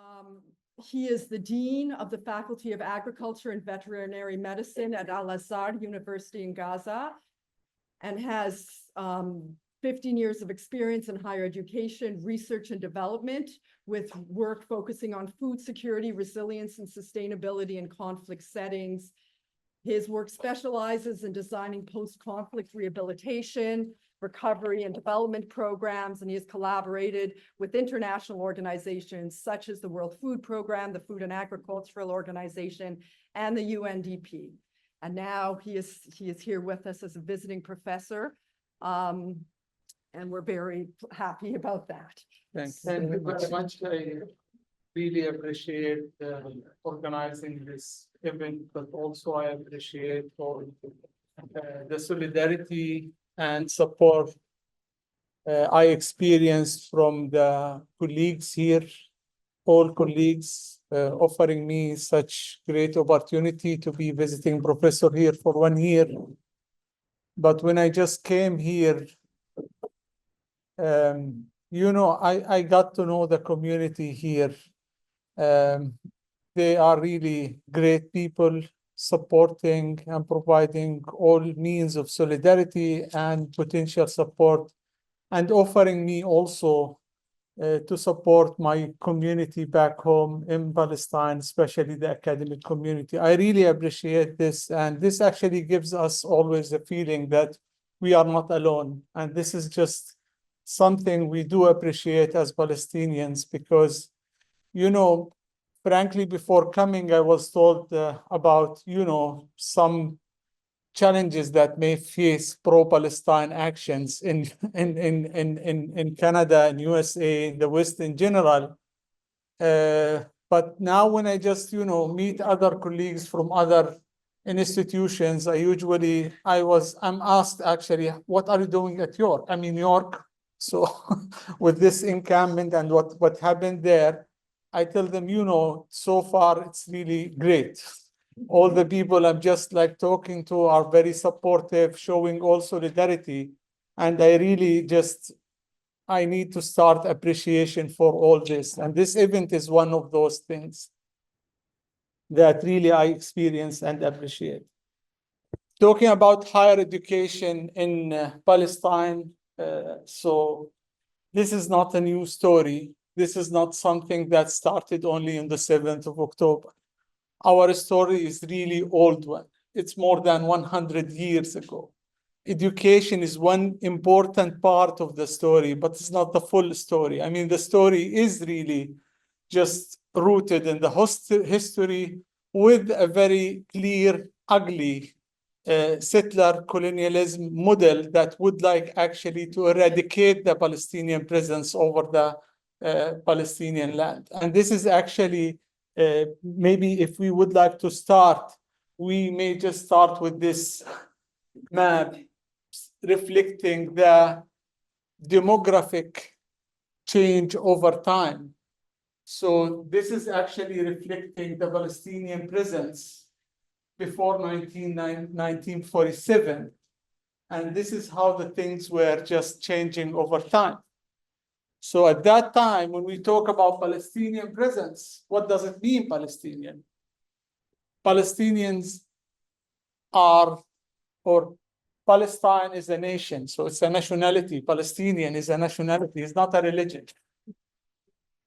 Um, he is the Dean of the Faculty of Agriculture and Veterinary Medicine at Azhar University in Gaza and has 15 years of experience in higher education, research and development with work focusing on food security, resilience and sustainability in conflict settings. His work specializes in designing post-conflict rehabilitation, recovery and development programs, and he has collaborated with international organizations such as the World Food Program, the Food and Agricultural Organization, and the UNDP. And now he is here with us as a visiting professor, and we're very happy about that. Thank you very much. I really appreciate organizing this event, but also I appreciate all the solidarity and support I experienced from the colleagues here, all colleagues offering me such great opportunity to be visiting professor here for 1 year. But when I just came here, you know, I got to know the community here. They are really great people, supporting and providing all means of solidarity and potential support, and offering me also to support my community back home in Palestine, especially the academic community. I really appreciate this, and this actually gives us always a feeling that we are not alone. And this is just something we do appreciate as Palestinians, because, you know, frankly, before coming, I was told about, you know, some challenges that may face pro-Palestine actions in Canada and USA, in the West in general. But now when I just, you know, meet other colleagues from other institutions, I'm asked actually, what are you doing at York? I'm in York. So with this encampment and what happened there, I tell them, you know, so far it's really great. All the people I'm just like talking to are very supportive, showing all solidarity. And I really I need to start appreciation for all this. And this event is one of those things that really I experience and appreciate. Talking about higher education in Palestine, so this is not a new story. This is not something that started only on the 7th of October. Our story is really old one. It's more than 100 years ago. Education is one important part of the story, but it's not the full story. I mean, the story is really just rooted in the history with a very clear, ugly settler colonialism model that would like actually to eradicate the Palestinian presence over the Palestinian land. And this is actually, maybe if we would like to start, we may just start with this map reflecting the demographic change over time. So this is actually reflecting the Palestinian presence before 1947. And this is how the things were just changing over time. So at that time, when we talk about Palestinian presence, what does it mean, Palestinian? Palestinians are, or Palestine is a nation, so it's a nationality. Palestinian is a nationality, it's not a religion.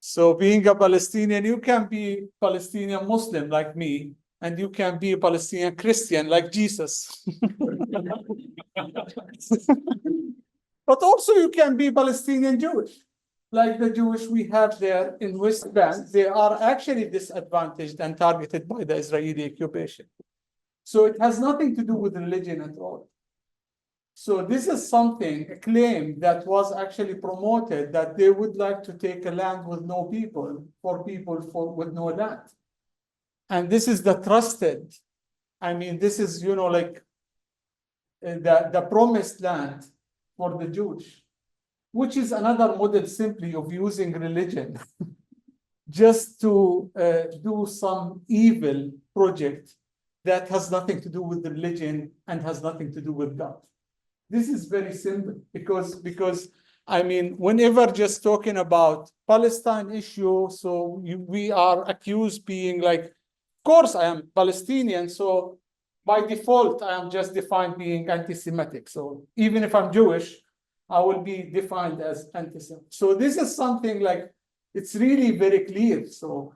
So being a Palestinian, you can be Palestinian Muslim like me, and you can be a Palestinian Christian like Jesus. But also you can be Palestinian Jewish. Like the Jewish we have there in West Bank, they are actually disadvantaged and targeted by the Israeli occupation. So it has nothing to do with religion at all. So this is something, a claim that was actually promoted, that they would like to take a land with no people, for people with no land. And this is the trusted, I mean, this is, you know, like the promised land for the Jewish, which is another model simply of using religion just to do some evil project that has nothing to do with religion and has nothing to do with God. This is very simple, because I mean, whenever just talking about Palestine issue, so we are accused being like, of course I am Palestinian, so by default, I am just defined being anti-Semitic. So even if I'm Jewish, I will be defined as anti-Semitic. So this is something like, it's really very clear. So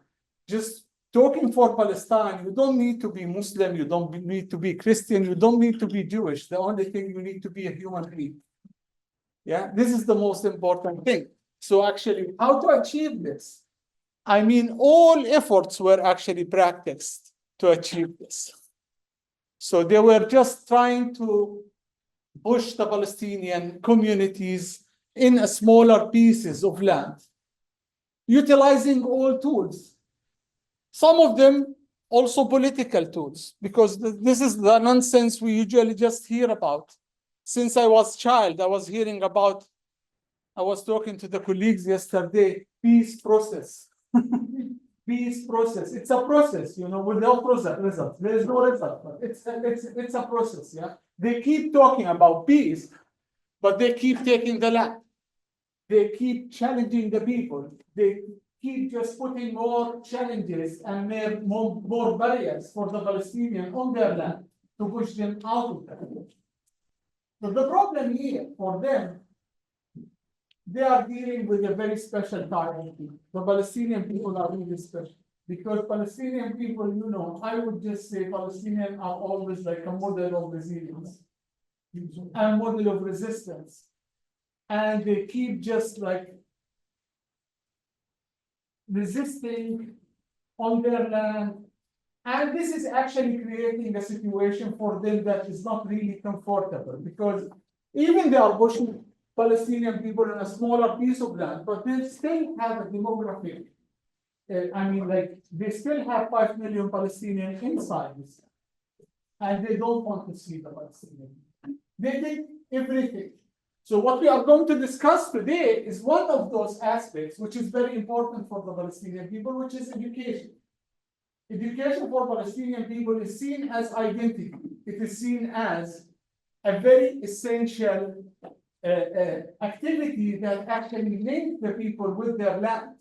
just talking for Palestine, you don't need to be Muslim, you don't need to be Christian, you don't need to be Jewish. The only thing you need to be a human being. Yeah, this is the most important thing. So actually, how to achieve this? I mean, all efforts were actually practiced to achieve this. So they were just trying to push the Palestinian communities in a smaller pieces of land, utilizing all tools. Some of them also political tools, because this is the nonsense we usually just hear about. Since I was a child, I was hearing about, I was talking to the colleagues yesterday, peace process. Peace process. It's a process, you know, with no result. There is no result, but it's a process, yeah. They keep talking about peace, but they keep taking the land. They keep challenging the people. They keep just putting more challenges and more barriers for the Palestinians on their land to push them out of the country. So the problem here for them, they are dealing with a very special type of people. The Palestinian people are really special because Palestinian people, you know, I would just say Palestinians are always like a model of resilience, a model of resistance. And they keep just like resisting on their land. And this is actually creating a situation for them that is not really comfortable because even they are pushing Palestinian people in a smaller piece of land, but they still have a demographic. I mean, like they still have 5 million Palestinians inside this, and they don't want to see the Palestinians. They did everything. So what we are going to discuss today is one of those aspects which is very important for the Palestinian people, which is education. Education for Palestinian people is seen as identity. It is seen as a very essential activity that actually links the people with their land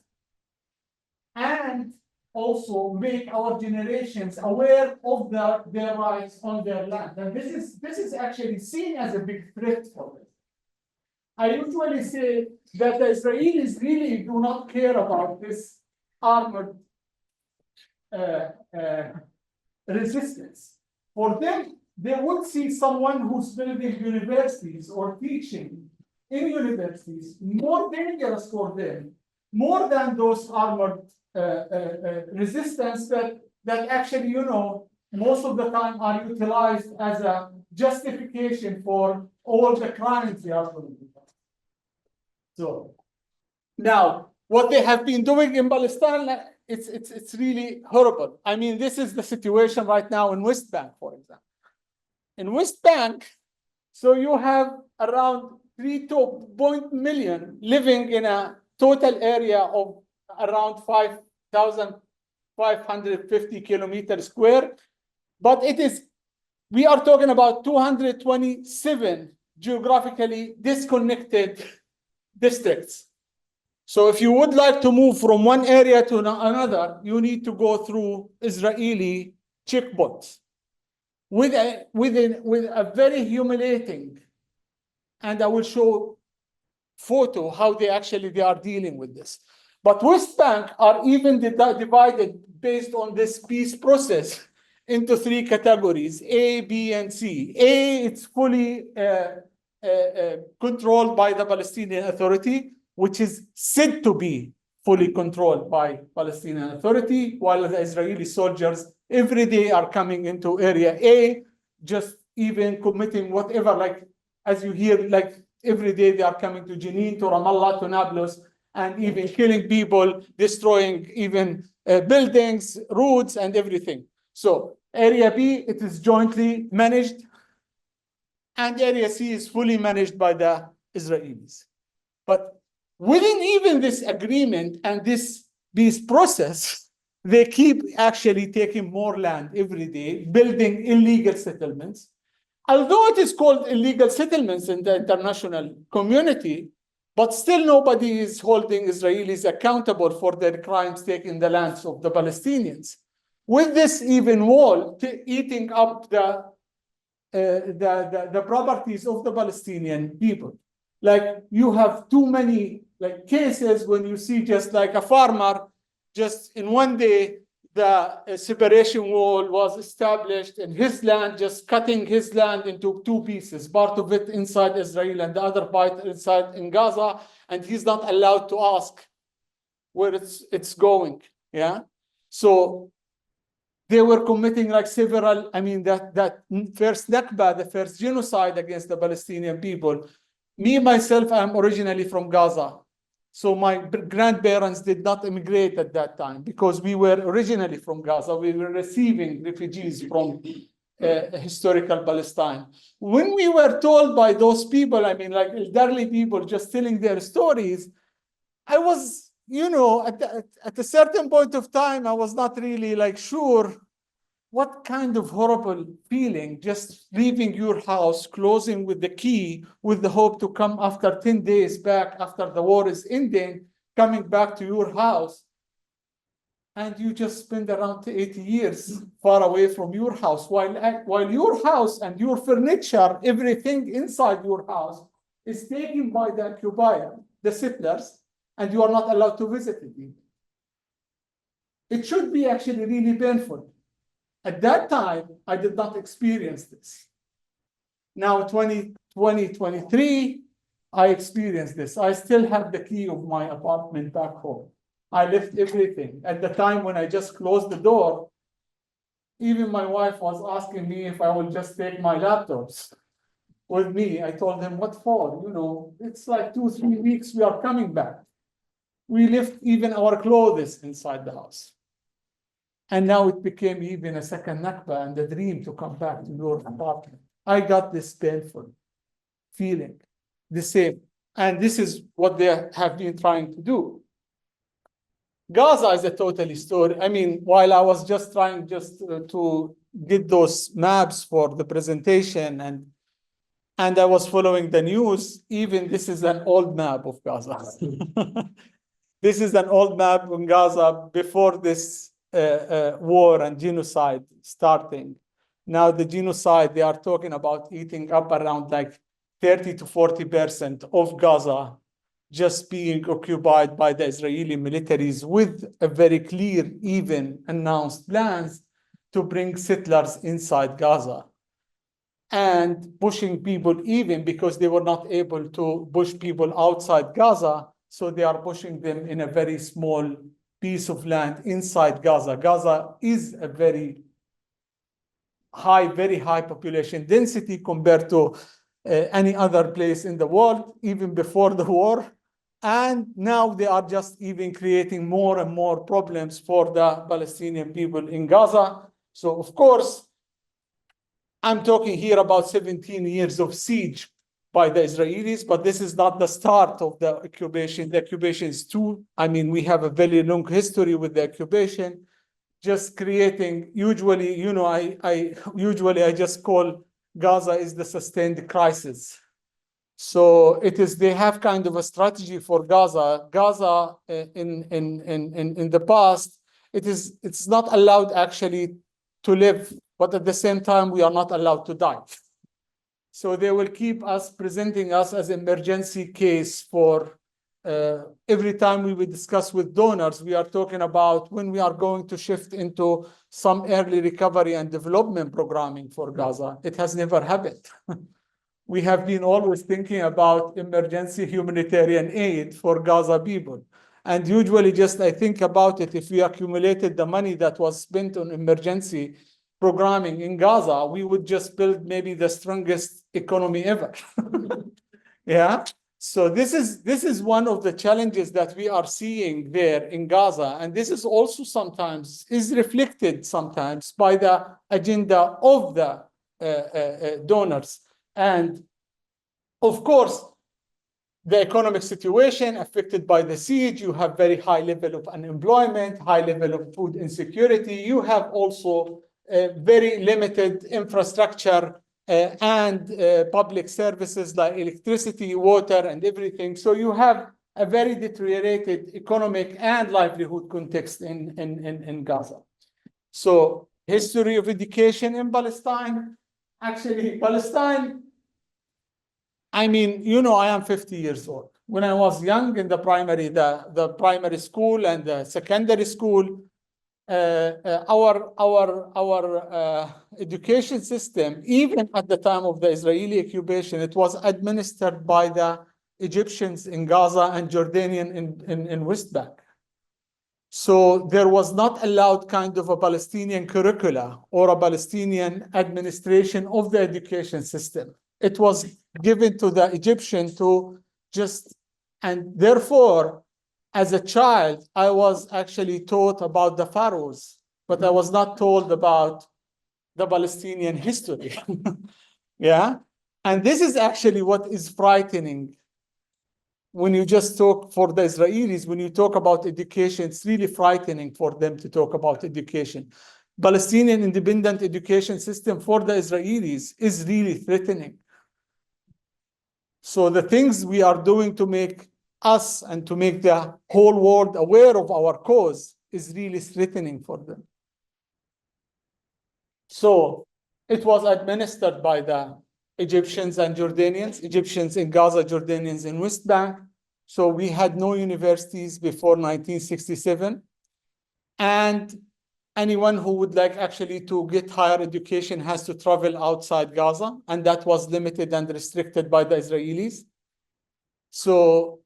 and also make our generations aware of their rights on their land. And this is actually seen as a big threat for them. I usually say that the Israelis really do not care about this armored resistance. For them, they would see someone who's building universities or teaching in universities more dangerous for them, more than those armored resistance that actually, you know, most of the time are utilized as a justification for all the crimes they are doing. So now, what they have been doing in Palestine, it's really horrible. I mean, this is the situation right now in West Bank, for example. In West Bank, so you have around 3 million living in a total area of around 5,550 kilometers square. But we are talking about 227 geographically disconnected districts. So if you would like to move from one area to another, you need to go through Israeli checkpoints with a very humiliating, and I will show photo how they are dealing with this. But West Bank are even divided based on this peace process into 3 categories, A, B, and C. A, it's fully controlled by the Palestinian Authority, which is said to be fully controlled by Palestinian Authority, while the Israeli soldiers every day are coming into area A, just even committing whatever, like as you hear, like every day they are coming to Jenin, to Ramallah, to Nablus, and even killing people, destroying even buildings, roads, and everything. So area B, it is jointly managed, and area C is fully managed by the Israelis. But within even this agreement and this peace process, they keep actually taking more land every day, building illegal settlements. Although it is called illegal settlements in the international community, But still nobody is holding Israelis accountable for their crimes taking the lands of the Palestinians. With this even wall eating up the properties of the Palestinian people. Like you have too many like cases when you see just like a farmer, just in one day, the separation wall was established in his land, just cutting his land into two pieces, part of it inside Israel and the other part inside in Gaza, and he's not allowed to ask where it's going. Yeah. So they were committing like several, I mean, that first Nakba, the first genocide against the Palestinian people. Me, myself, I'm originally from Gaza. So my grandparents did not immigrate at that time because we were originally from Gaza. We were receiving refugees from historical Palestine. When we were told by those people, I mean, like elderly people just telling their stories, I was, you know, at a certain point of time, I was not really like sure what kind of horrible feeling, just leaving your house, closing with the key, with the hope to come after 10 days back after the war is ending, coming back to your house. And you just spend around 80 years far away from your house, while your house and your furniture, everything inside your house is taken by the occupier, the settlers, and you are not allowed to visit it. It should be actually really painful. At that time, I did not experience this. Now, 2023, I experienced this. I still have the key of my apartment back home. I left everything. At the time when I just closed the door, even my wife was asking me if I will just take my laptops with me. I told them, what for? You know, it's like 2-3 weeks, we are coming back. We left even our clothes inside the house. And now it became even a second Nakba and a dream to come back to your apartment. I got this painful feeling, the same. And this is what they have been trying to do. Gaza is a totally story. I mean, while I was just trying to get those maps for the presentation and I was following the news, even this is an old map of Gaza. This is an old map in Gaza before this war and genocide starting. Now the genocide, they are talking about eating up around like 30 to 40% of Gaza just being occupied by the Israeli militaries with a very clear, even announced plans to bring settlers inside Gaza and pushing people even because they were not able to push people outside Gaza. So they are pushing them in a very small piece of land inside Gaza. Gaza is a very high population density compared to any other place in the world, even before the war. And now they are just even creating more and more problems for the Palestinian people in Gaza. So of course, I'm talking here about 17 years of siege by the Israelis, but this is not the start of the occupation. The occupation is we have a very long history with the occupation, just creating, usually, you know, I just call Gaza is the sustained crisis. So they have kind of a strategy for Gaza. Gaza in the past, it's not allowed actually to live, but at the same time, we are not allowed to die. So they will keep us presenting us as emergency case for every time we will discuss with donors, we are talking about when we are going to shift into some early recovery and development programming for Gaza. It has never happened. We have been always thinking about emergency humanitarian aid for Gaza people. And usually I think about it, if we accumulated the money that was spent on emergency programming in Gaza, we would just build maybe the strongest economy ever. Yeah. So this is one of the challenges that we are seeing there in Gaza. And this is also sometimes reflected sometimes by the agenda of the donors. And of course, the economic situation affected by the siege, you have very high level of unemployment, high level of food insecurity. You have also very limited infrastructure and public services like electricity, water, and everything. So you have a very deteriorated economic and livelihood context in Gaza. So history of education in Palestine. Actually, Palestine, I mean, you know, I am 50 years old. When I was young in the primary school and the secondary school, our education system, even at the time of the Israeli occupation, it was administered by the Egyptians in Gaza and Jordanian in West Bank. So there was not allowed kind of a Palestinian curricula or a Palestinian administration of the education system. It was given to the Egyptian to just, and therefore, as a child, I was actually taught about the pharaohs, but I was not told about the Palestinian history. Yeah. And this is actually what is frightening. When you just talk for the Israelis, when you talk about education, it's really frightening for them to talk about education. Palestinian independent education system for the Israelis is really threatening. So the things we are doing to make us and to make the whole world aware of our cause is really threatening for them. So it was administered by the Egyptians and Jordanians, Egyptians in Gaza, Jordanians in West Bank. So we had no universities before 1967. And anyone who would like actually to get higher education has to travel outside Gaza, and that was limited and restricted by the Israelis. So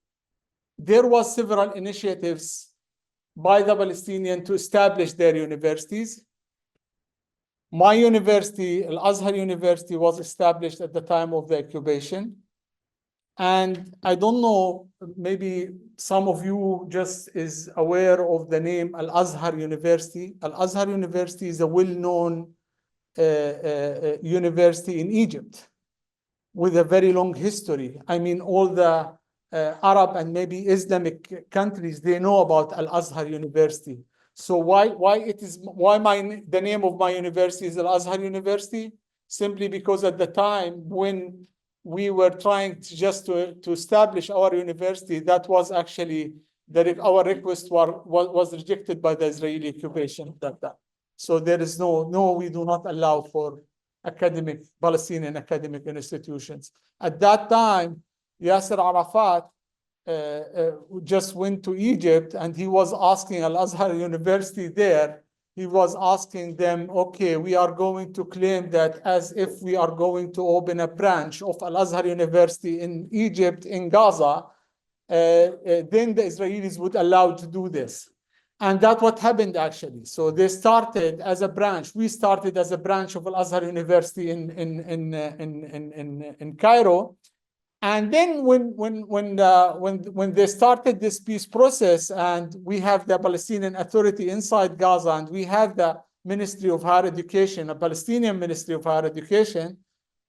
there was several initiatives by the Palestinians to establish their universities. My university, Azhar University, was established at the time of the occupation. And I don't know, maybe some of you just is aware of the name Azhar University. Azhar University is a well-known university in Egypt with a very long history. I mean, all the Arab and maybe Islamic countries, they know about Azhar University. So why the name of my university is Azhar University? Simply because at the time when we were trying to establish our university, that was actually our request was rejected by the Israeli occupation at that time. So there is no, we do not allow for Palestinian academic institutions. At that time, Yasser Arafat just went to Egypt, and he was asking Azhar University there, he was asking them, okay, we are going to claim that as if we are going to open a branch of Azhar University in Egypt, in Gaza, then the Israelis would allow to do this. And that's what happened actually. So they started as a branch. We started as a branch of Azhar University in Cairo. And then when they started this peace process, and we have the Palestinian Authority inside Gaza, and we have the Ministry of Higher Education, a Palestinian Ministry of Higher Education,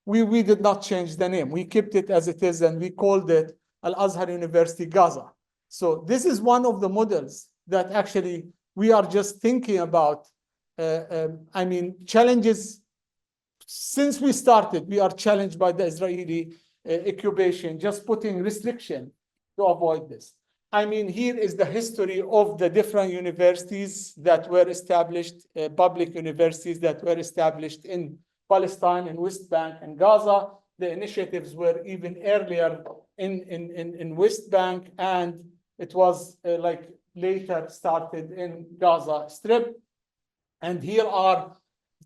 we did not change the name. We kept it as it is, and we called it Azhar University Gaza. So this is one of the models that actually we are just thinking about. I mean, challenges. Since we started, we are challenged by the Israeli occupation, just putting restriction to avoid this. I mean, here is the history of the different universities that were established, public universities that were established in Palestine, in West Bank, and Gaza. The initiatives were even earlier in West Bank, and it was like later started in Gaza Strip. And here are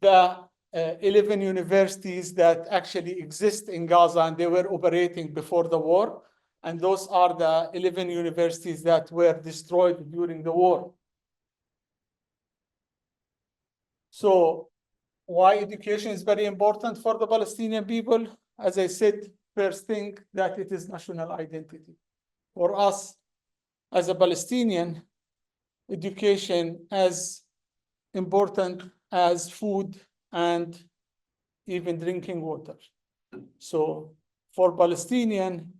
the 11 universities that actually exist in Gaza, and they were operating before the war. And those are the 11 universities that were destroyed during the war. So why education is very important for the Palestinian people? As I said, first thing, that it is national identity. For us, as a Palestinian, education as important as food and even drinking water. So for Palestinian,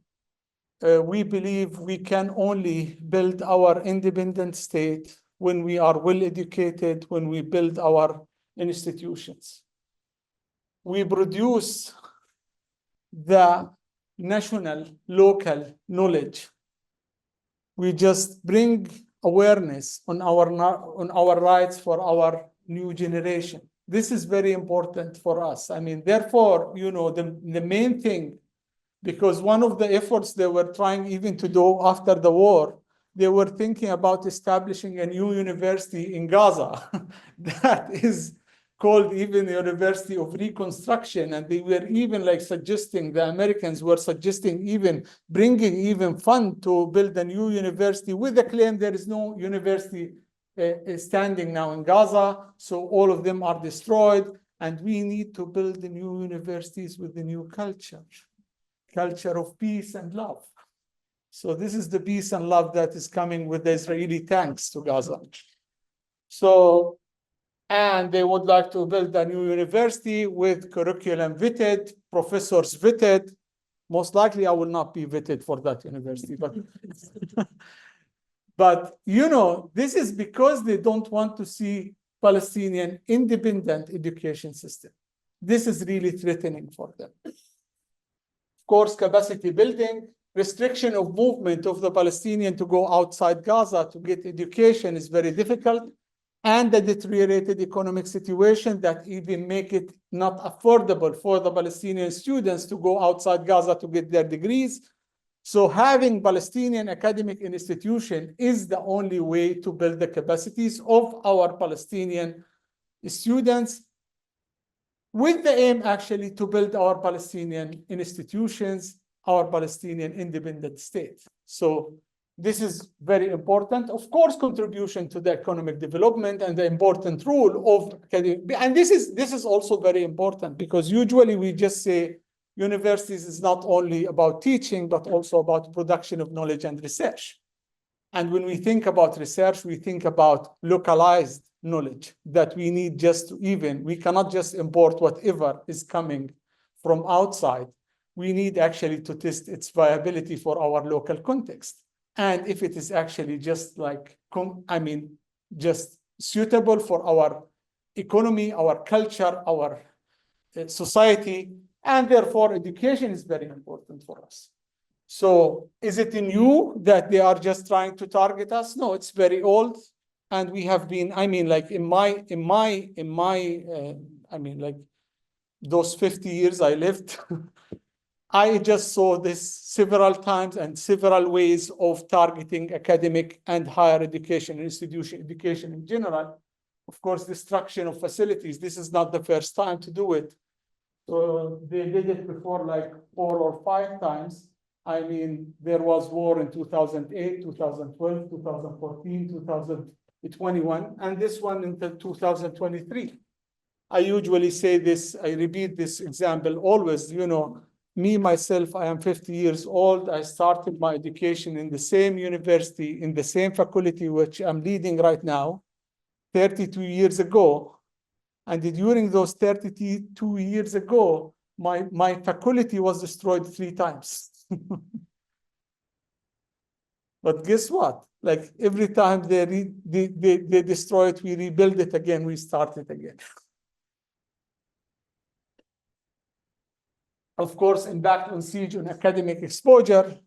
we believe we can only build our independent state when we are well educated, when we build our institutions. We produce the national, local knowledge. We just bring awareness on our rights for our new generation. This is very important for us. I mean, therefore, you know, the main thing, because one of the efforts they were trying even to do after the war, they were thinking about establishing a new university in Gaza that is called even the University of Reconstruction. And they were even like suggesting, the Americans were suggesting even bringing even fund to build a new university with the claim there is no university standing now in Gaza. So all of them are destroyed. And we need to build the new universities with the new culture of peace and love. So this is the peace and love that is coming with the Israeli tanks to Gaza. So, and they would like to build a new university with curriculum vetted, professors vetted. Most likely I will not be vetted for that university, but but you know, this is because they don't want to see Palestinian independent education system. This is really threatening for them. Of course, capacity building, restriction of movement of the Palestinian to go outside Gaza to get education is very difficult, and the deteriorated economic situation that even make it not affordable for the Palestinian students to go outside Gaza to get their degrees. So having Palestinian academic institution is the only way to build the capacities of our Palestinian students, with the aim actually to build our Palestinian institutions, our Palestinian independent state. So this is very important. Of course, contribution to the economic development and the important role of academic. And this is also very important, because usually we just say universities is not only about teaching, but also about production of knowledge and research. And when we think about research, we think about localized knowledge that we need just to we cannot just import whatever is coming from outside. We need actually to test its viability for our local context. And if it is actually just like, just suitable for our economy, our culture, our society, and therefore education is very important for us. So is it new that they are just trying to target us? No, it's very old. And we have been, like those 50 years I lived, I just saw this several times and several ways of targeting academic and higher education, institution education in general. Of course, destruction of facilities. This is not the first time to do it. So they did it before like 4 or 5 times. There was war in 2008, 2012, 2014, 2021, and this one in 2023. I usually say this, I repeat this example always, you know, me, myself, I am 50 years old. I started my education in the same university, in the same faculty, which I'm leading right now, 32 years ago. And during those 32 years ago, my faculty was destroyed 3 times. But guess what? Like every time they destroy it, we rebuild it again, we start it again. Of course, impact on siege on academic exposure.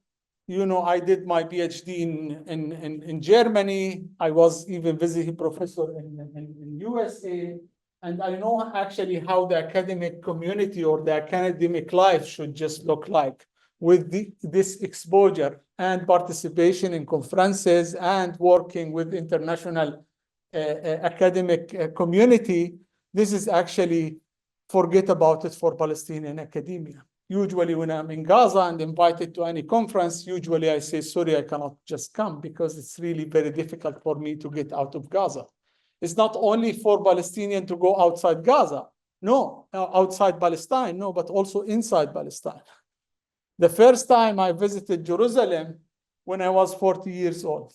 You know, I did my PhD in Germany. I was even visiting professor in USA. And I know actually how the academic community or the academic life should just look like with this exposure and participation in conferences and working with international academic community. This is actually, forget about it for Palestinian academia. Usually when I'm in Gaza and invited to any conference, usually I say, sorry, I cannot just come because it's really very difficult for me to get out of Gaza. It's not only for Palestinians to go outside Gaza, no, outside Palestine, no, but also inside Palestine. The first time I visited Jerusalem when I was 40 years old.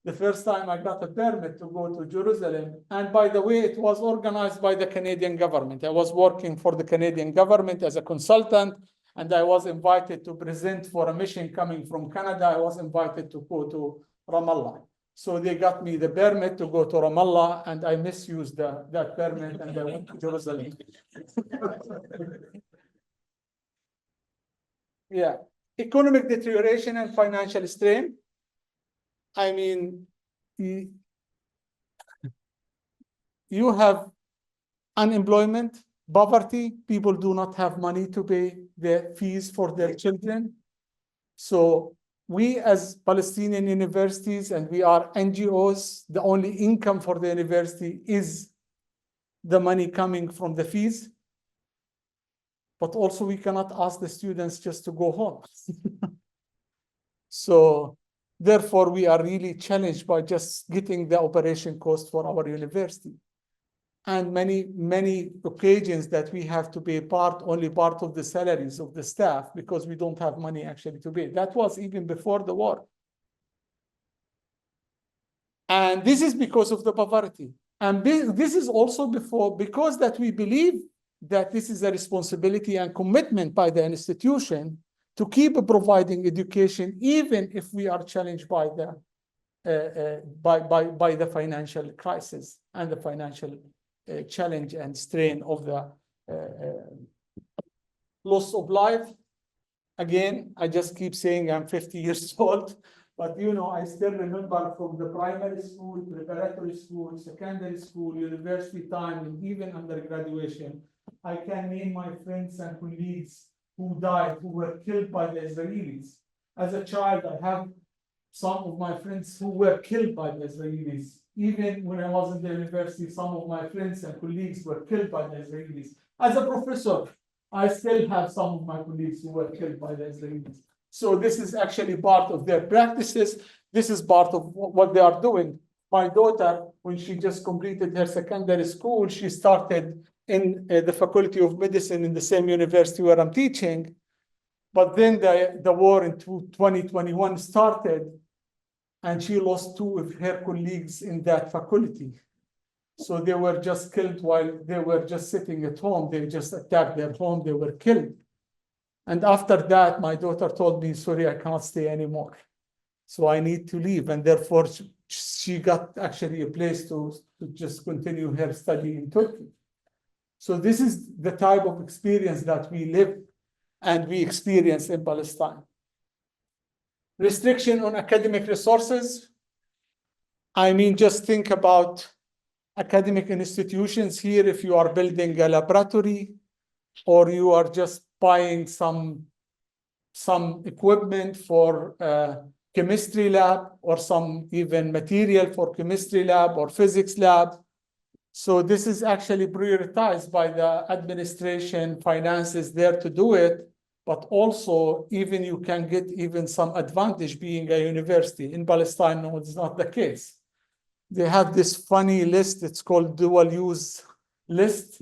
The first time I got a permit to go to Jerusalem. And by the way, it was organized by the Canadian government. I was working for the Canadian government as a consultant, and I was invited to present for a mission coming from Canada. I was invited to go to Ramallah. So they got me the permit to go to Ramallah, and I misused that permit, and I went to Jerusalem. Yeah, economic deterioration and financial strain. I mean, you have unemployment, poverty, people do not have money to pay the fees for their children. So we as Palestinian universities, and we are NGOs, the only income for the university is the money coming from the fees. But also we cannot ask the students just to go home. So therefore, we are really challenged by just getting the operation cost for our university. And many occasions that we have to pay only part of the salaries of the staff because we don't have money actually to pay. That was even before the war. And this is because of the poverty. And this is also because that we believe that this is a responsibility and commitment by the institution to keep providing education, even if we are challenged by the financial crisis and the financial challenge and strain of the loss of life. Again, I just keep saying I'm 50 years old, but I still remember from the primary school, preparatory school, secondary school, university time, and even undergraduation, I can name my friends and colleagues who died, who were killed by the Israelis. As a child, I have some of my friends who were killed by the Israelis. Even when I was in the university, some of my friends and colleagues were killed by the Israelis. As a professor, I still have some of my colleagues who were killed by the Israelis. So this is actually part of their practices. This is part of what they are doing. My daughter, when she just completed her secondary school, she started in the Faculty of Medicine in the same university where I'm teaching. But then the war in 2021 started, and she lost two of her colleagues in that faculty. So they were just killed while they were just sitting at home. They just attacked their home, they were killed. And after that, my daughter told me, sorry, I can't stay anymore. So I need to leave. And therefore, she got actually a place to just continue her study in Turkey. So this is the type of experience that we live and we experience in Palestine. Restriction on academic resources. I mean, just think about academic institutions here. If you are building a laboratory or you are just buying some equipment for a chemistry lab or some even material for chemistry lab or physics lab. So this is actually prioritized by the administration, finances there to do it. But also, even you can get even some advantage being a university. In Palestine, no, it's not the case. They have this funny list, it's called dual use list.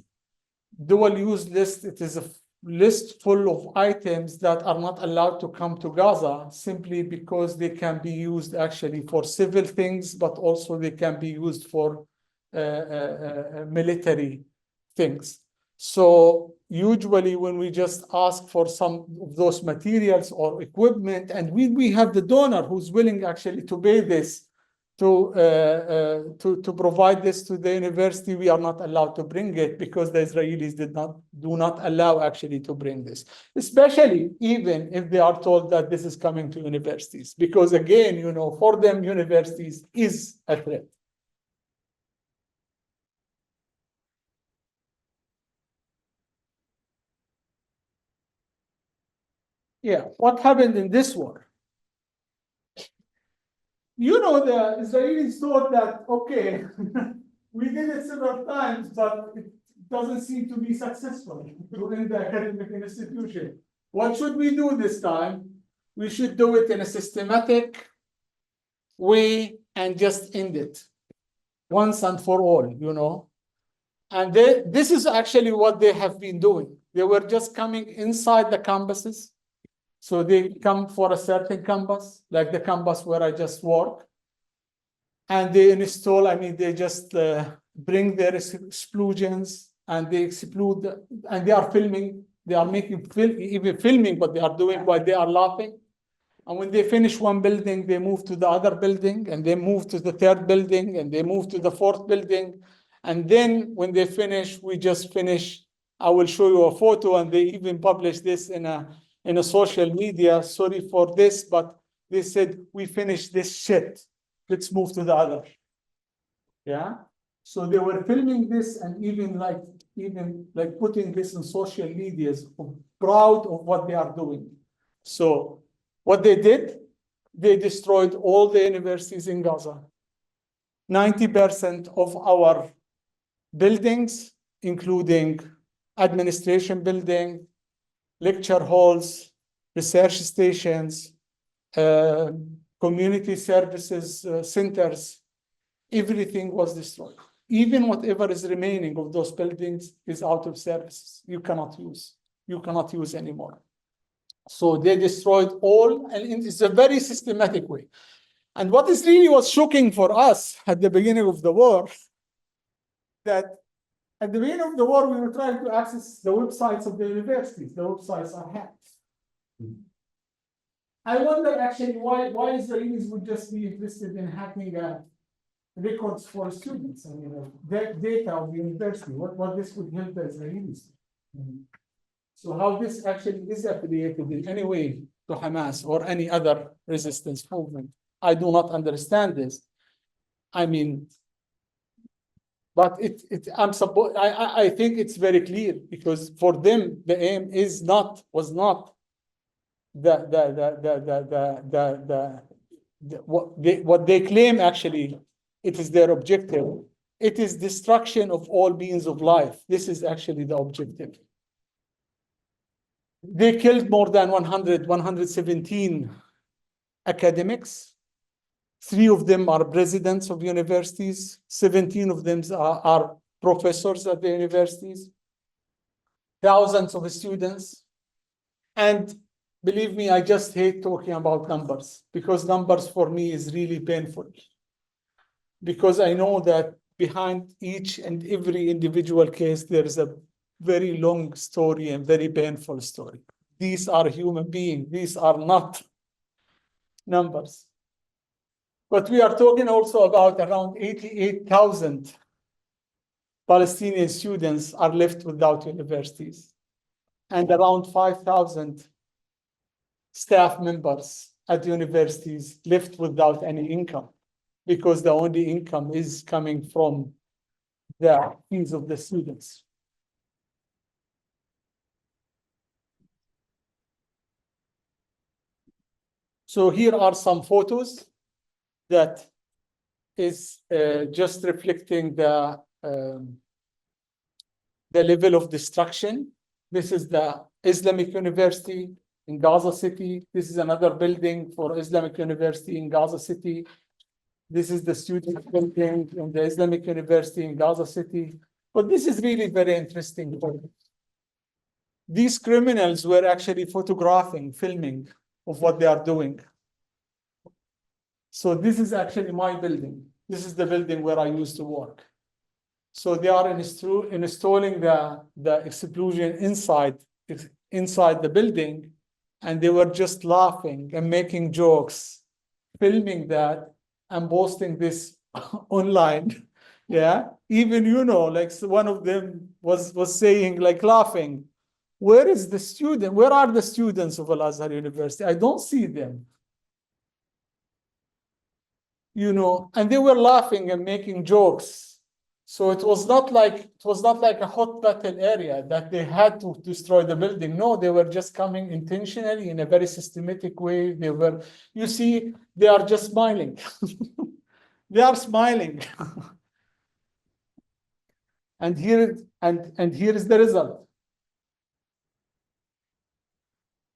Dual use list, it is a list full of items that are not allowed to come to Gaza simply because they can be used actually for civil things, but also they can be used for military things. So usually when we just ask for some of those materials or equipment, and we have the donor who's willing actually to pay this, to provide this to the university, we are not allowed to bring it because the Israelis do not allow actually to bring this, especially even if they are told that this is coming to universities, because again, for them, universities is a threat. Yeah, what happened in this war? The Israelis thought that, okay, we did it several times, but it doesn't seem to be successful in the academic institution. What should we do this time? We should do it in a systematic way and just end it once and for all, And this is actually what they have been doing. They were just coming inside the campuses. So they come for a certain campus, like the campus where I just work. And they install, they just bring their explosions and they explode, and they are filming, they are making even filming what they are doing while they are laughing. And when they finish one building, they move to the other building, and they move to the third building, and they move to the fourth building. And then when they finish, we just finish. I will show you a photo, and they even publish this in a in a social media, sorry for this, but they said, we finished this shit. Let's move to the other. Yeah. So they were filming this and even like putting this in social medias, proud of what they are doing. So what they did, they destroyed all the universities in Gaza. 90% of our buildings, including administration building, lecture halls, research stations, community services centers, everything was destroyed. Even whatever is remaining of those buildings is out of services. You cannot use anymore. So they destroyed all, and it's a very systematic way. And what is really was shocking for us at the beginning of the war, that at the beginning of the war, we were trying to access the websites of the universities. The websites are hacked. I wonder actually why Israelis would just be interested in hacking records for students. I mean, data of the university. What this would help the Israelis. So how this actually is affiliated in any way to Hamas or any other resistance movement, I do not understand this. I mean, but I think it's very clear, because for them the aim was not what they claim. Actually, it is their objective. It is destruction of all beings of life. This is actually the objective. They killed more than 117 academics. 3 of them are presidents of universities. 17 of them are professors at the universities. Thousands of students. And believe me, I just hate talking about numbers, because numbers for me is really painful. Because I know that behind each and every individual case, there is a very long story and very painful story. These are human beings. These are not numbers. But we are talking also about around 88,000 Palestinian students are left without universities, and around 5,000 staff members at universities left without any income, because the only income is coming from the fees of the students. So here are some photos that is just reflecting the level of destruction. This is the Islamic University in Gaza City. This is another building for Islamic University in Gaza City. This is the student building in the Islamic University in Gaza City. But this is really very interesting. These criminals were actually filming of what they are doing. So this is actually my building. This is the building where I used to work. So they are installing the explosion inside the building, and they were just laughing and making jokes, filming that and posting this online. Yeah, even like one of them was saying, like, laughing, where is the student? Where are the students of Azhar University? I don't see them. And they were laughing and making jokes. So it was not like a hot battle area that they had to destroy the building. No, they were just coming intentionally in a very systematic way. They are just smiling. They are smiling. And here is the result.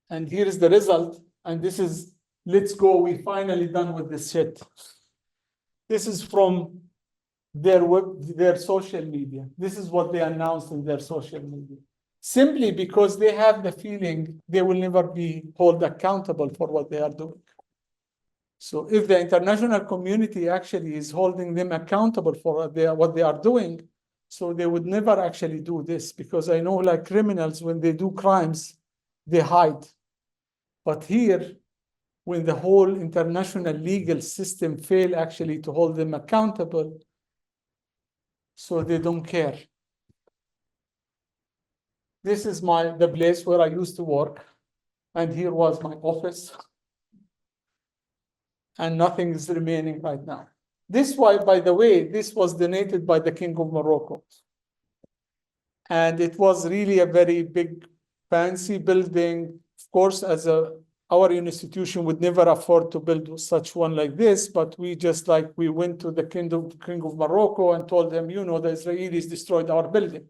And here is the result. And this is, let's go, we finally done with this shit. This is from their social media. This is what they announced in their social media. Simply because they have the feeling they will never be held accountable for what they are doing. So if the international community actually is holding them accountable for what they are doing, so they would never actually do this, because I know, like, criminals, when they do crimes, they hide. But here, when the whole international legal system fail actually to hold them accountable, so they don't care. This is the place where I used to work. And here was my office. And nothing is remaining right now. This was, by the way, this was donated by the King of Morocco. And it was really a very big, fancy building. Of course, our institution would never afford to build such one like this, but we went to the King of Morocco and told them, you know, the Israelis destroyed our building.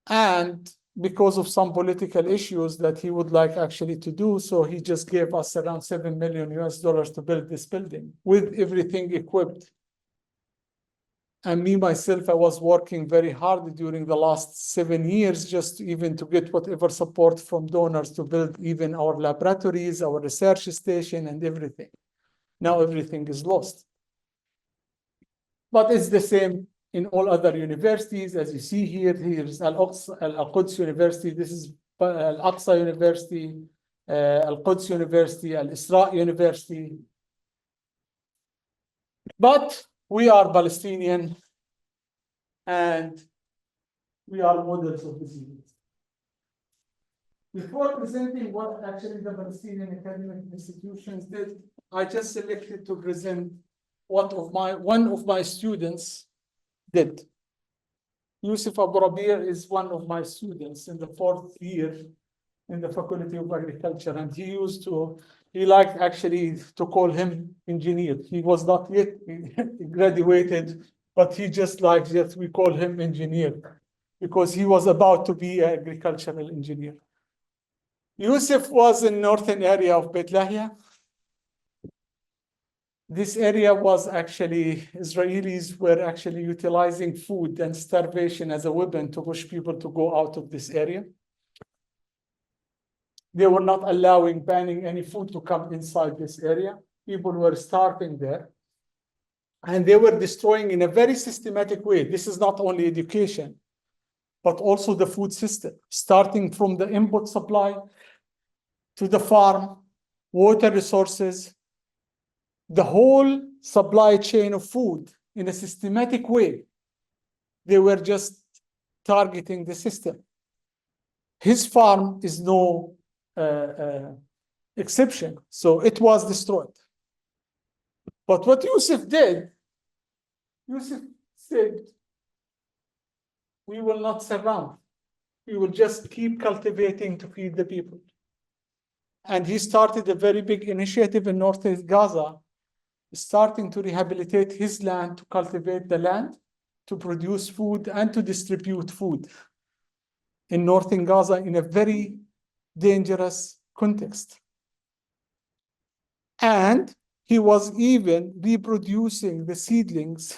And because of some political issues that he would like actually to do, so he just gave us around $7 million to build this building with everything equipped. And me, myself, I was working very hard during the last 7 years just even to get whatever support from donors to build even our laboratories, our research station, and everything. Now everything is lost. But it's the same in all other universities. As you see here, here's Al-Quds University, this is Al-Aqsa University, Al-Quds University, Al-Isra University. But we are Palestinian, and we are models of this unit. Before presenting what actually the Palestinian academic institutions did, I just selected to present one of my students did. Yusuf Abu Rabir is one of my students in the 4th year in the Faculty of Agriculture, and he liked actually to call him engineer. He was not yet graduated, but he just liked that we call him engineer because he was about to be an agricultural engineer. Yusuf was in northern area of Beit Lahia. This area was actually, Israelis were actually utilizing food and starvation as a weapon to push people to go out of this area. They were not banning any food to come inside this area. People were starving there. And they were destroying in a very systematic way. This is not only education, but also the food system, starting from the input supply to the farm, water resources, the whole supply chain of food in a systematic way. They were just targeting the system. His farm is no exception, so it was destroyed. But what Yusuf did, Yusuf said, we will not surround. We will just keep cultivating to feed the people. And he started a very big initiative in northeast Gaza, starting to rehabilitate his land, to cultivate the land, to produce food and to distribute food in northern Gaza in a very dangerous context. And he was even reproducing the seedlings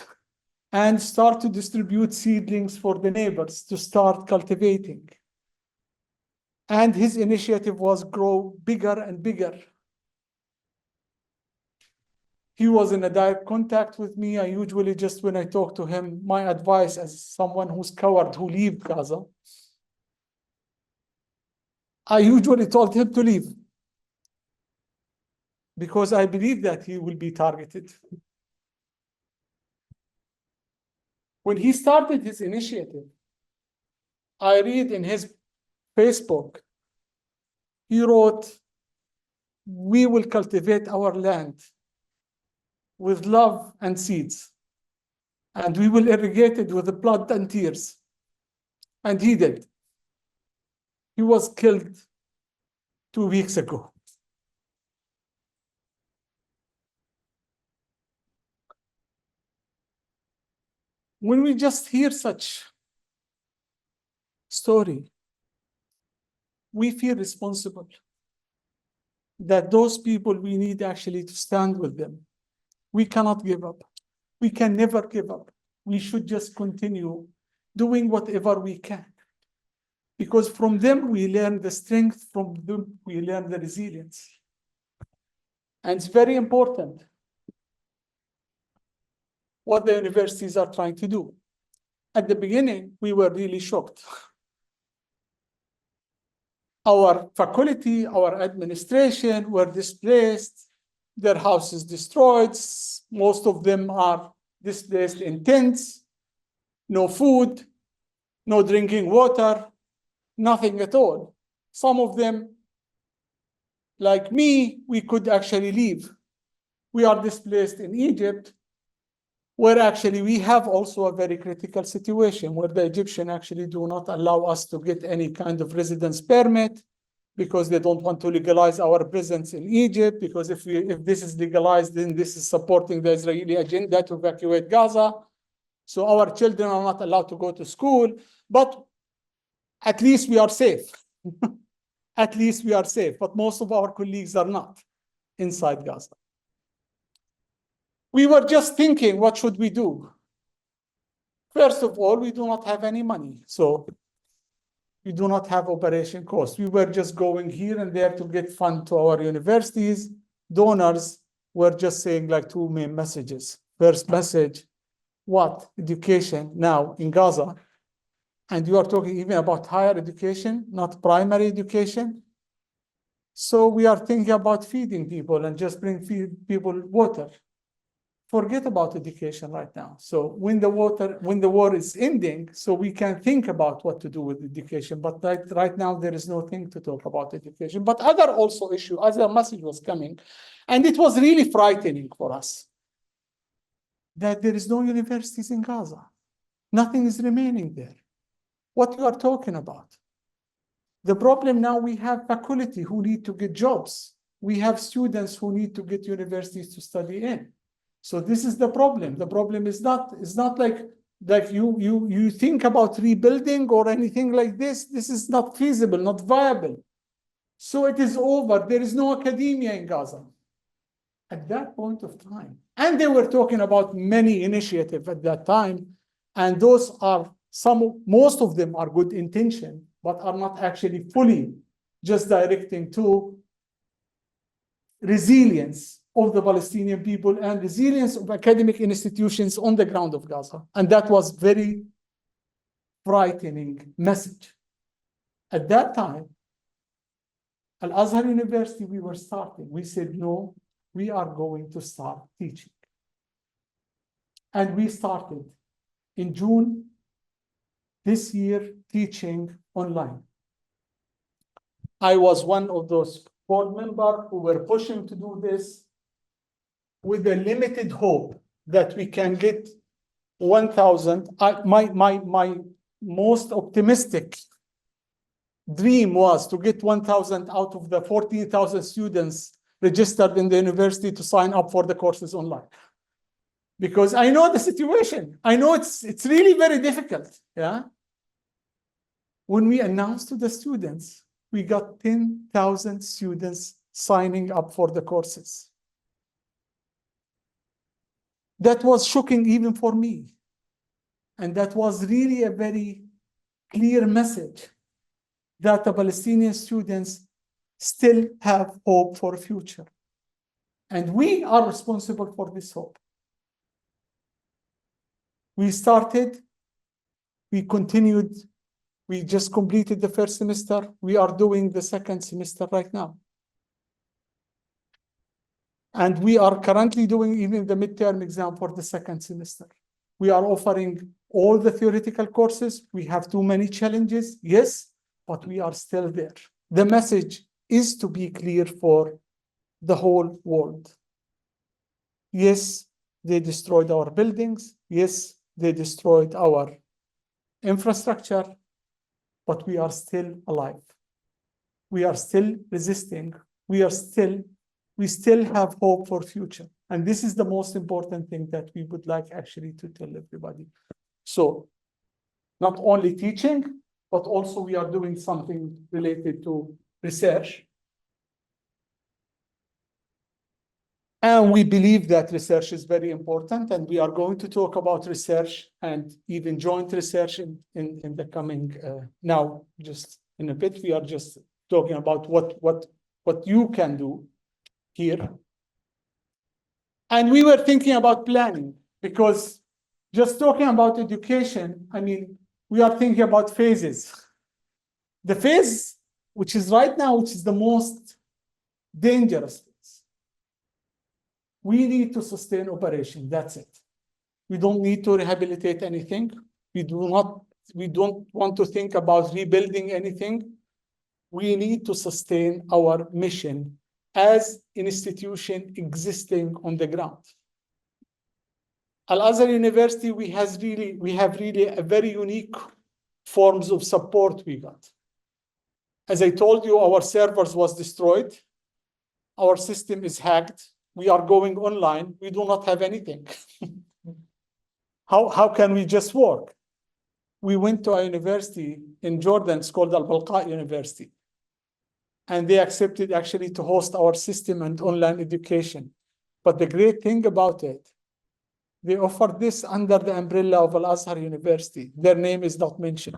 and start to distribute seedlings for the neighbors to start cultivating. And his initiative was grow bigger and bigger. He was in a direct contact with me. I usually just, when I talk to him, my advice as someone who's coward who leave Gaza, I usually told him to leave because I believe that he will be targeted. When he started his initiative, I read in his Facebook, he wrote, we will cultivate our land with love and seeds, and we will irrigate it with the blood and tears. And he did. He was killed 2 weeks ago. When we just hear such story, we feel responsible that those people, we need actually to stand with them. We cannot give up. We can never give up. We should just continue doing whatever we can. Because from them, we learn the strength, from them, we learn the resilience. And it's very important what the universities are trying to do. At the beginning, we were really shocked. Our faculty, our administration were displaced, their houses destroyed. Most of them are displaced in tents, no food, no drinking water, nothing at all. Some of them, like me, we could actually leave. We are displaced in Egypt, where actually we have also a very critical situation where the Egyptians actually do not allow us to get any kind of residence permit because they don't want to legalize our presence in Egypt, because if this is legalized, then this is supporting the Israeli agenda to evacuate Gaza. So our children are not allowed to go to school, but at least we are safe. At least we are safe, but most of our colleagues are not inside Gaza. We were just thinking, what should we do? First of all, we do not have any money, so we do not have operation costs. We were just going here and there to get fund to our universities. Donors were just saying like two main messages. First message, what? Education now in Gaza. And you are talking even about higher education, not primary education. So we are thinking about feeding people and just feed people water. Forget about education right now. So when the war is ending, so we can think about what to do with education. But right now there is no thing to talk about education. But other also issue, other message was coming, and it was really frightening for us that there is no universities in Gaza. Nothing is remaining there. What you are talking about? The problem now, we have faculty who need to get jobs. We have students who need to get universities to study in. So this is the problem. The problem is not like you think about rebuilding or anything like this. This is not feasible, not viable. So it is over. There is no academia in Gaza at that point of time. And they were talking about many initiatives at that time. And those are most of them are good intention, but are not actually fully just directing to resilience of the Palestinian people and resilience of academic institutions on the ground of Gaza. And that was very frightening message. At that time, at Azhar University, we were starting. We said, no, we are going to start teaching. And we started in June this year teaching online. I was one of those board members who were pushing to do this with a limited hope that we can get 1,000. My most optimistic dream was to get 1,000 out of the 14,000 students registered in the university to sign up for the courses online. Because I know the situation. I know it's really very difficult. Yeah. When we announced to the students, we got 10,000 students signing up for the courses. That was shocking even for me. And that was really a very clear message that the Palestinian students still have hope for a future. And we are responsible for this hope. We started, we continued, we just completed the first semester. We are doing the second semester right now. And we are currently doing even the midterm exam for the second semester. We are offering all the theoretical courses. We have too many challenges, yes, but we are still there. The message is to be clear for the whole world. Yes, they destroyed our buildings. Yes, they destroyed our infrastructure, but we are still alive. We are still resisting. We still have hope for future. And this is the most important thing that we would like actually to tell everybody. So not only teaching, but also we are doing something related to research. And we believe that research is very important, and we are going to talk about research and even joint research in the coming, now just in a bit. We are just talking about what you can do here. And we were thinking about planning, because just talking about education, I mean, we are thinking about phases. The phase, which is right now, which is the most dangerous phase. We need to sustain operation, that's it. We don't need to rehabilitate anything. We don't want to think about rebuilding anything. we need to sustain our mission as an institution existing on the ground. Al-Azhar University, we have really a very unique forms of support we got. As I told you, our servers was destroyed. Our system is hacked. We are going online. We do not have anything. How can we just work? We went to a university in Jordan, it's called Al-Balqa University. And they accepted actually to host our system and online education. But the great thing about it, they offered this under the umbrella of Al-Azhar University. Their name is not mentioned.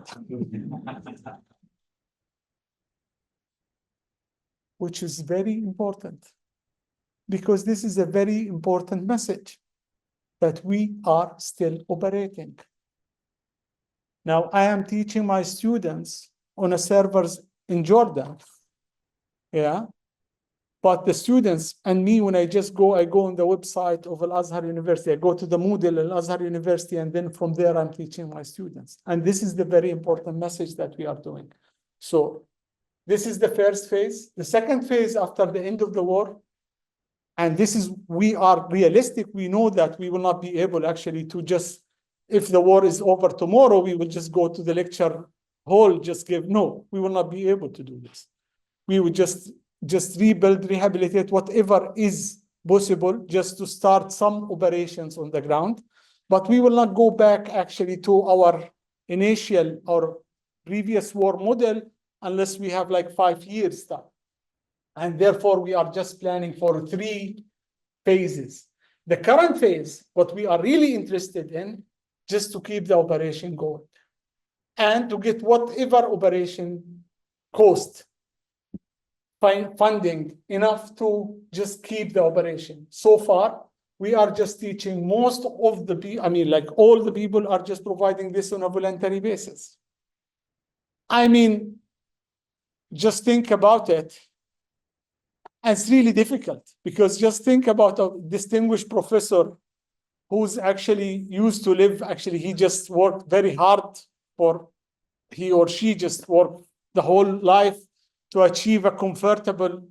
Which is very important, because this is a very important message that we are still operating. Now, I am teaching my students on a servers in Jordan. Yeah. But the students and me, when I go on the website of Al-Azhar University, I go to the Moodle Al-Azhar University, and then from there I'm teaching my students. And this is the very important message that we are doing. So this is the first phase. The second phase after the end of the war, and this is, we are realistic. We know that we will not be able actually to just, if the war is over tomorrow, we will just go to the lecture hall, no, we will not be able to do this. We would just rebuild, rehabilitate whatever is possible, just to start some operations on the ground. But we will not go back actually to our initial or previous war model unless we have like 5 years time. And therefore, we are just planning for 3 phases. The current phase, what we are really interested in, just to keep the operation going and to get whatever operation cost funding enough to just keep the operation. So far, we are just teaching most of the people, like all the people are just providing this on a voluntary basis. Just think about it. It's really difficult, because just think about a distinguished professor who's actually used to live, he just worked very hard he or she just worked the whole life to achieve a comfortable,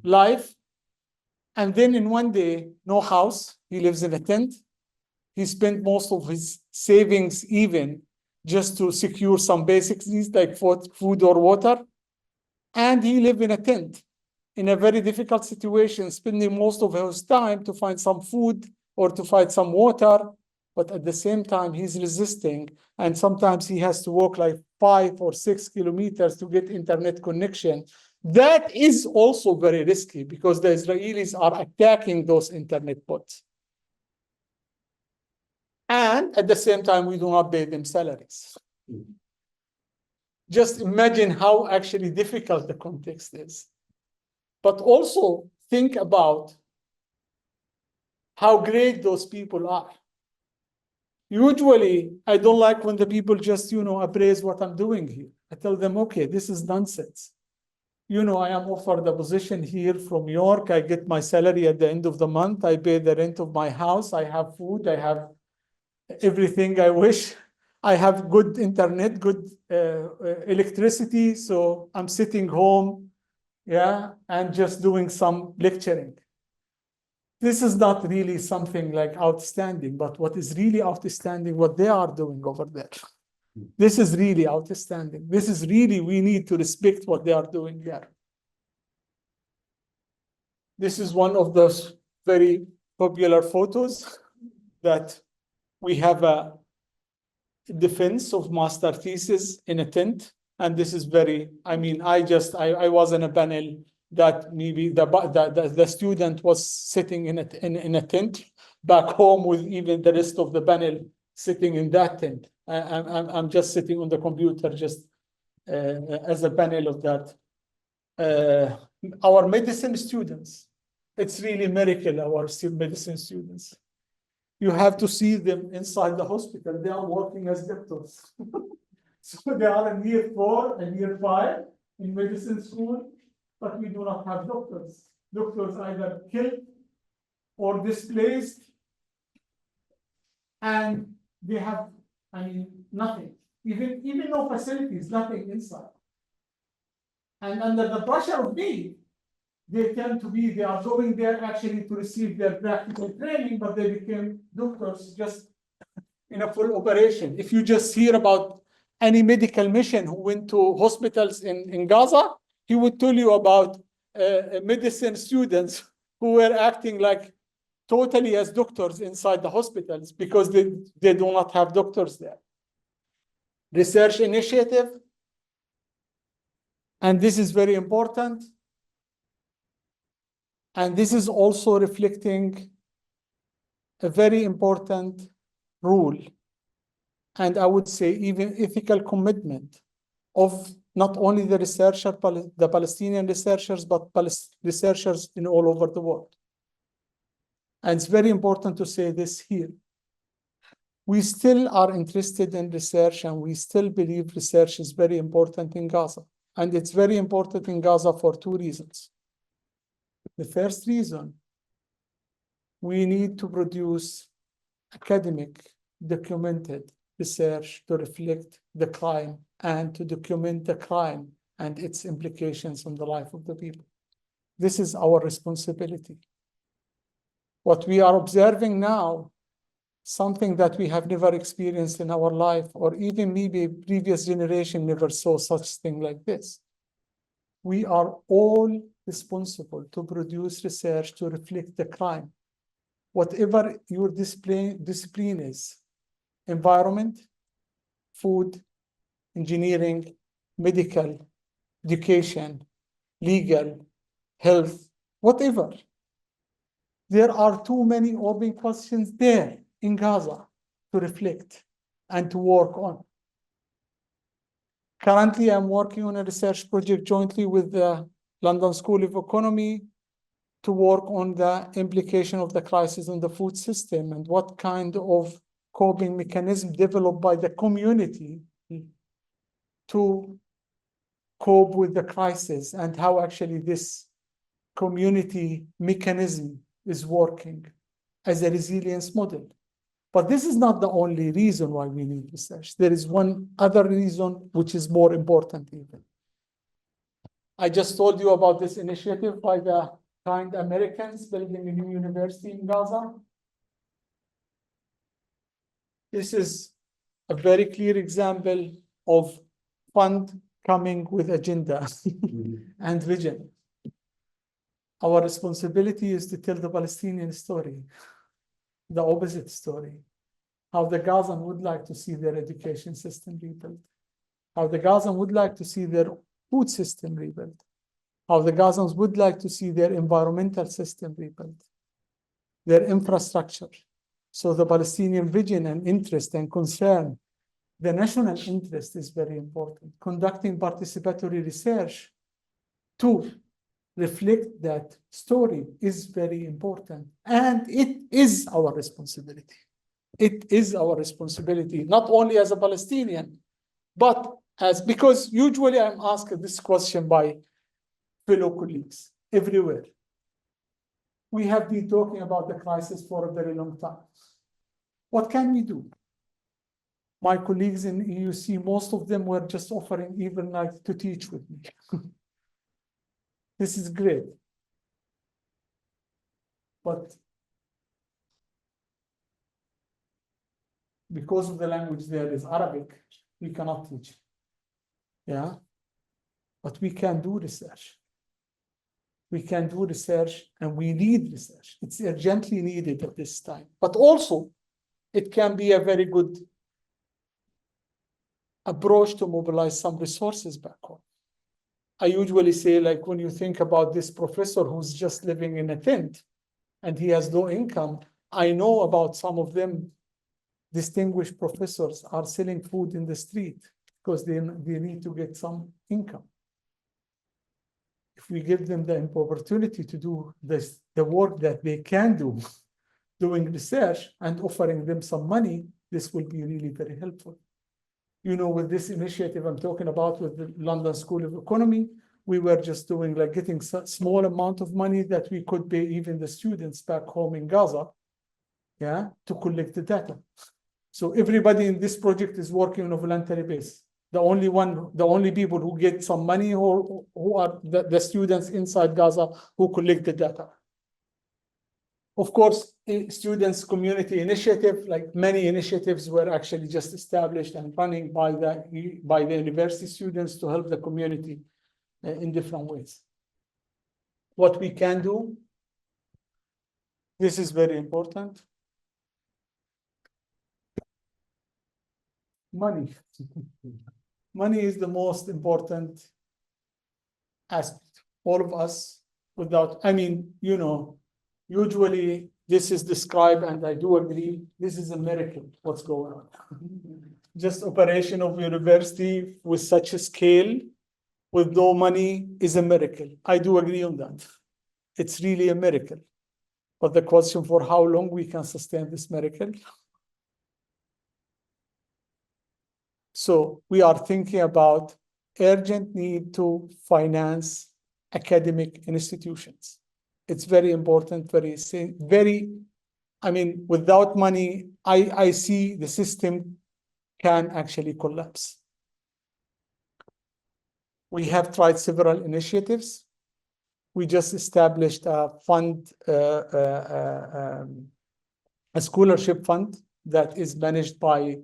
life. And then in one day, no house, he lives in a tent. He spent most of his savings even just to secure some basic needs like food or water. And he lived in a tent in a very difficult situation, spending most of his time to find some food or to find some water. But at the same time, he's resisting. And sometimes he has to walk like 5 or 6 kilometers to get internet connection. That is also very risky, because the Israelis are attacking those internet bots. And at the same time, we do not pay them salaries. Just imagine how actually difficult the context is. But also think about how great those people are. Usually, I don't like when the people just, appraise what I'm doing here. I tell them, okay, this is nonsense. I am offered a position here from York. I get my salary at the end of the month. I pay the rent of my house. I have food. I have everything I wish. I have good internet, good electricity. So I'm sitting home, and just doing some lecturing. This is not really something like outstanding, but what is really outstanding, what they are doing over there. This is really outstanding. This is really, we need to respect what they are doing there. This is one of those very popular photos that we have a defense of master thesis in a tent. And this is very, I was in a panel that maybe the student was sitting in a tent back home with even the rest of the panel sitting in that tent. I'm just sitting on the computer just as a panel of that. Our medicine students, it's really a miracle, our medicine students. You have to see them inside the hospital. They are working as doctors. So they are in year 4 and year 5 in medicine school, but we do not have doctors. Doctors either killed or displaced, and they have, nothing. even no facilities, nothing inside. And under the pressure of me, they are going there actually to receive their practical training, but they became doctors just in a full operation. If you just hear about any medical mission who went to hospitals in Gaza, he would tell you about medicine students who were acting like totally as doctors inside the hospitals because they do not have doctors there. Research initiative, and this is very important. And this is also reflecting a very important rule, and I would say even ethical commitment of not only the researcher, the Palestinian researchers, but researchers in all over the world. And it's very important to say this here. We still are interested in research, and we still believe research is very important in Gaza. And it's very important in Gaza for two reasons. The first reason, we need to produce academic, documented research to reflect the crime and to document the crime and its implications on the life of the people. This is our responsibility. What we are observing now, something that we have never experienced in our life, or even maybe previous generation never saw such thing like this. We are all responsible to produce research to reflect the crime. Whatever your discipline is, environment, food, engineering, medical, education, legal, health, whatever. There are too many open questions there in Gaza to reflect and to work on. Currently, I'm working on a research project jointly with the London School of Economy to work on the implication of the crisis on the food system and what kind of coping mechanism developed by the community to cope with the crisis and how actually this community mechanism is working as a resilience model. But this is not the only reason why we need research. There is one other reason which is more important even. I just told you about this initiative by the kind Americans building a new university in Gaza. This is a very clear example of fund coming with agenda and vision. Our responsibility is to tell the Palestinian story, the opposite story, how the Gazan would like to see their education system rebuilt, how the Gazan would like to see their food system rebuilt, how the Gazans would like to see their environmental system rebuilt, their infrastructure. So the Palestinian vision and interest and concern, the national interest is very important. Conducting participatory research to reflect that story is very important. And it is our responsibility. It is our responsibility, not only as a Palestinian, but because usually I'm asked this question by fellow colleagues everywhere. We have been talking about the crisis for a very long time. What can we do? My colleagues in EUC, most of them were just offering even like to teach with me. This is great. But because of the language there is Arabic, we cannot teach. Yeah? But we can do research. We can do research and we need research. It's urgently needed at this time. But also, it can be a very good approach to mobilize some resources back home. I usually say, like, when you think about this professor who's just living in a tent and he has no income, I know about some of them, distinguished professors are selling food in the street because they need to get some income. If we give them the opportunity to do this, the work that they can do, doing research and offering them some money, this will be really very helpful. You know, with this initiative I'm talking about with the London School of Economy, we were just doing like getting a small amount of money that we could pay even the students back home in Gaza, yeah, to collect the data. So everybody in this project is working on a voluntary basis. The only people who get some money who are the students inside Gaza who collect the data. Of course, students' community initiative, like many initiatives were actually just established and running by the university students to help the community in different ways. What we can do, this is very important. Money. Money is the most important aspect. All of us, usually this is described, and I do agree, this is a miracle, what's going on. Just operation of university with such a scale, with no money, is a miracle. I do agree on that. It's really a miracle. But the question for how long we can sustain this miracle. So we are thinking about urgent need to finance academic institutions. It's very important, without money, I see the system can actually collapse. We have tried several initiatives. We just established a fund, a scholarship fund that is managed by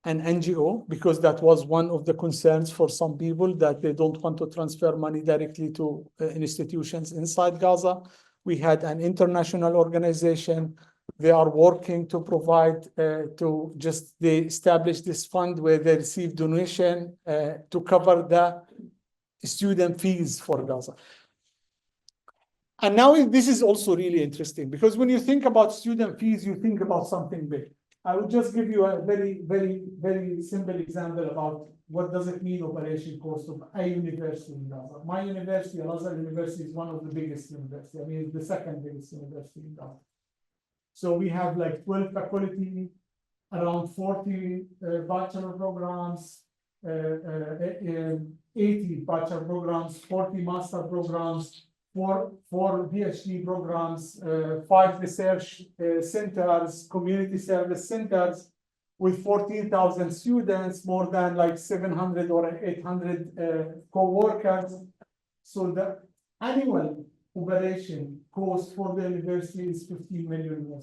an NGO, because that was one of the concerns for some people, that they don't want to transfer money directly to institutions inside Gaza. We had an international organization. They are working to provide, they establish this fund where they receive donation to cover the student fees for Gaza. And now this is also really interesting, because when you think about student fees, you think about something big. I will just give you a very, very, very simple example about what does it mean operation cost of a university in Gaza. My university, Azhar University, is one of the biggest universities. It's the second biggest university in Gaza. So we have like 12 faculty, around 40 bachelor programs, 80 bachelor programs, 40 master programs, four PhD programs, 5 research centers, community service centers, with 14,000 students, more than like 700 or 800 co-workers. So the annual operation cost for the university is $15 million,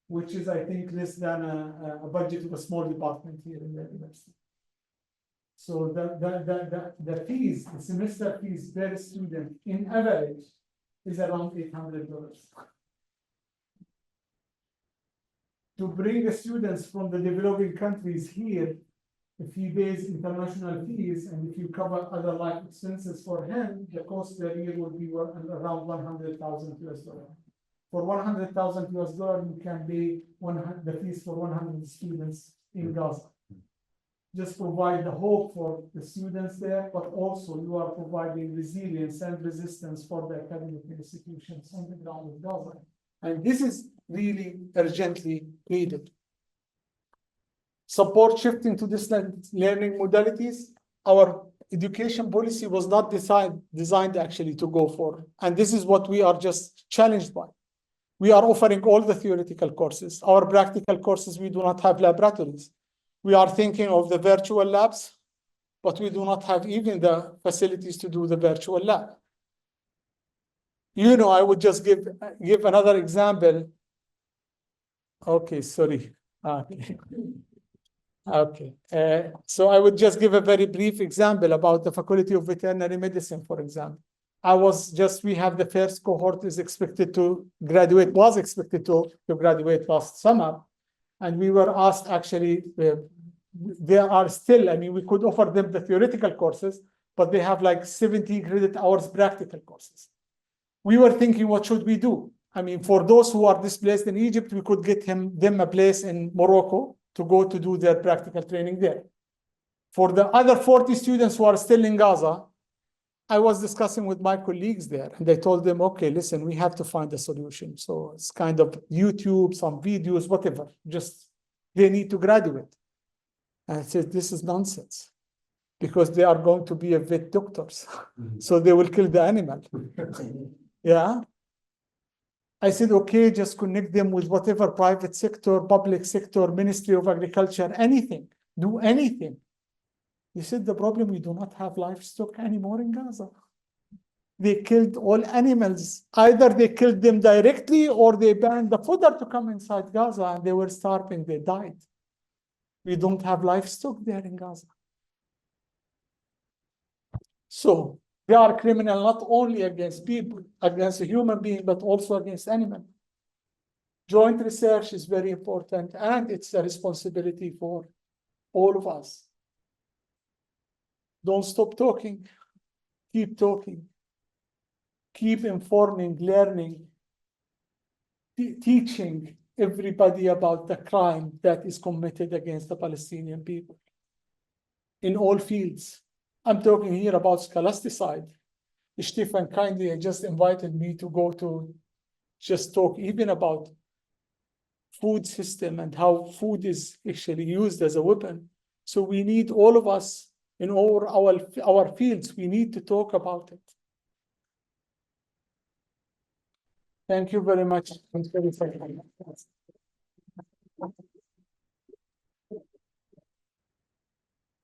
which is, I think, less than a budget of a small department here in the university. So the fees, the semester fees per student in average is around $800. To bring the students from the developing countries here, if he pays international fees and if you cover other life expenses for him, the cost per year will be around $100,000. For $100,000, you can pay the fees for 100 students in Gaza. Just provide the hope for the students there, but also you are providing resilience and resistance for the academic institutions on the ground of Gaza. And this is really urgently needed. Support shifting to distance learning modalities. Our education policy was not designed actually to go for, and this is what we are just challenged by. We are offering all the theoretical courses. Our practical courses, we do not have laboratories. We are thinking of the virtual labs, but we do not have even the facilities to do the virtual lab. I would just give another example. Okay, sorry. Okay. So I would just give a very brief example about the Faculty of Veterinary Medicine, for example. We have the first cohort was expected to graduate last summer. And we were asked, actually, there are still, we could offer them the theoretical courses, but they have like 70 credit hours practical courses. We were thinking, what should we do? For those who are displaced in Egypt, we could get them a place in Morocco to go to do their practical training there. For the other 40 students who are still in Gaza, I was discussing with my colleagues there, and they told them, okay, listen, we have to find a solution. So it's kind of YouTube, some videos, whatever, just they need to graduate. And I said, this is nonsense, because they are going to be a vet doctors. So they will kill the animal. Yeah. I said, okay, just connect them with whatever private sector, public sector, Ministry of Agriculture, anything, do anything. He said, the problem, we do not have livestock anymore in Gaza. They killed all animals. Either they killed them directly or they banned the fodder to come inside Gaza and they were starving, they died. We don't have livestock there in Gaza. So they are criminal not only against people, against a human being, but also against animals. Joint research is very important, and it's a responsibility for all of us. Don't stop talking. Keep talking. Keep informing, learning, teaching everybody about the crime that is committed against the Palestinian people in all fields. I'm talking here about scholasticide. Stefan kindly just invited me to go to just talk even about food system and how food is actually used as a weapon. So we need all of us in all our fields, we need to talk about it. Thank you very much.